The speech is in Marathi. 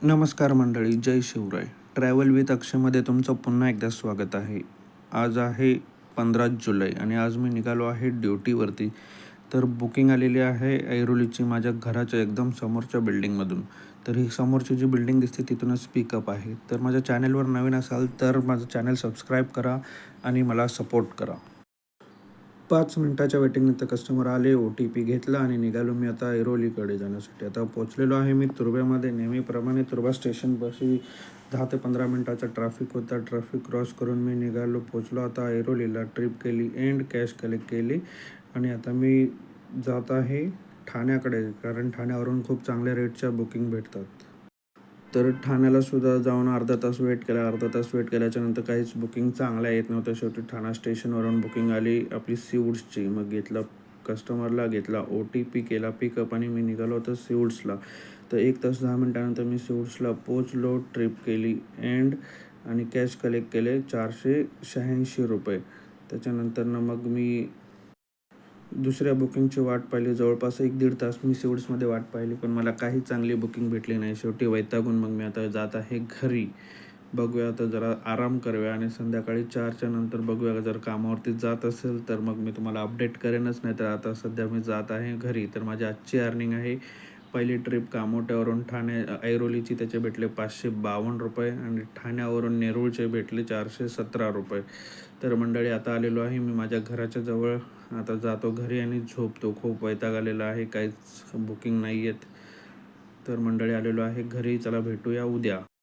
नमस्कार मंडळी, जय शिवराय. ट्रॅव्हल विथ अक्षयमध्ये तुमचं पुन्हा एकदा स्वागत आहे. आज आहे 15 जुलै आणि आज मी निघालो आहे ड्युटीवरती. तर बुकिंग आलेली आहे ऐरोलीची माझ्या घराच्या एकदम समोरच्या बिल्डिंगमधून. तर ही समोरची जी बिल्डिंग दिसते तिथूनच पिकअप आहे. तर माझ्या चॅनलवर नवीन असाल तर माझं चॅनल सबस्क्राईब करा आणि मला सपोर्ट करा. 5 मिनिटाच्या वेटिंगनंतर कस्टमर आले, OTP घेतला आणि निघालो मी आता ऐरोलीकडे जाण्यासाठी. आता पोचलेलो आहे मी तुर्भ्यामध्ये. नेहमीप्रमाणे तुर्भा स्टेशनपाशी 10 ते 15 मिनिटाचा ट्रॅफिक होता. ट्रॅफिक क्रॉस करून मी पोचलो आता ऐरोलीला. ट्रिप केली एंड कॅश कलेक्ट केली आणि आता मी जात आहे ठाण्याकडे, कारण ठाण्यावरून खूप चांगल्या रेटच्या बुकिंग भेटतात. तर ठाण्यालासुद्धा जाऊन अर्धा तास वेट केला. अर्धा तास वेट केल्याच्यानंतर काहीच बुकिंग चांगल्या येत नव्हत्या. शेवटी ठाणा स्टेशनवरून बुकिंग आली आपली सीवूड्सची. मग कस्टमरला घेतला, OTP केला पिकअप आणि मी निघालो होतो सीवूड्सला. तर 1 तास 10 मिनिटानंतर मी सीवूड्सला पोचलो. ट्रिप केली एंड आणि कॅश कलेक्ट केले ₹486. त्याच्यानंतरनं मग मी दुसऱ्या बुकिंगची वाट पाहिली. जवळपास 1-1.5 तास मी सीवूड्समध्ये वाट पाहिली, पण मला काही चांगली बुकिंग भेटली नाही. शेवटी वैतागून मग मी आता जात आहे घरी. बघूया आता, जरा आराम करूया आणि संध्याकाळी 4च्या नंतर बघूया. जर कामावरती जात असेल तर मग मी तुम्हाला अपडेट करेनच, नाही तर आता सध्या मी जात आहे घरी. तर माझी आजची अर्निंग आहे, पहिली ट्रिप कामोठ्यावरून ऐरोलीची त्याचे भेटले ₹552 आणि ठाण्यावरून नेरूळचे भेटले ₹417. तर मंडळी, आता आलेलो आहे मी माझ्या घराच्या जवळ. आता जातो घरी आणि झोपतो. खूप वैताग आलेला आहे, काहीच बुकिंग नाही आहेत. तर मंडळी, आलेलो आहे घरी. चला भेटूया उद्या.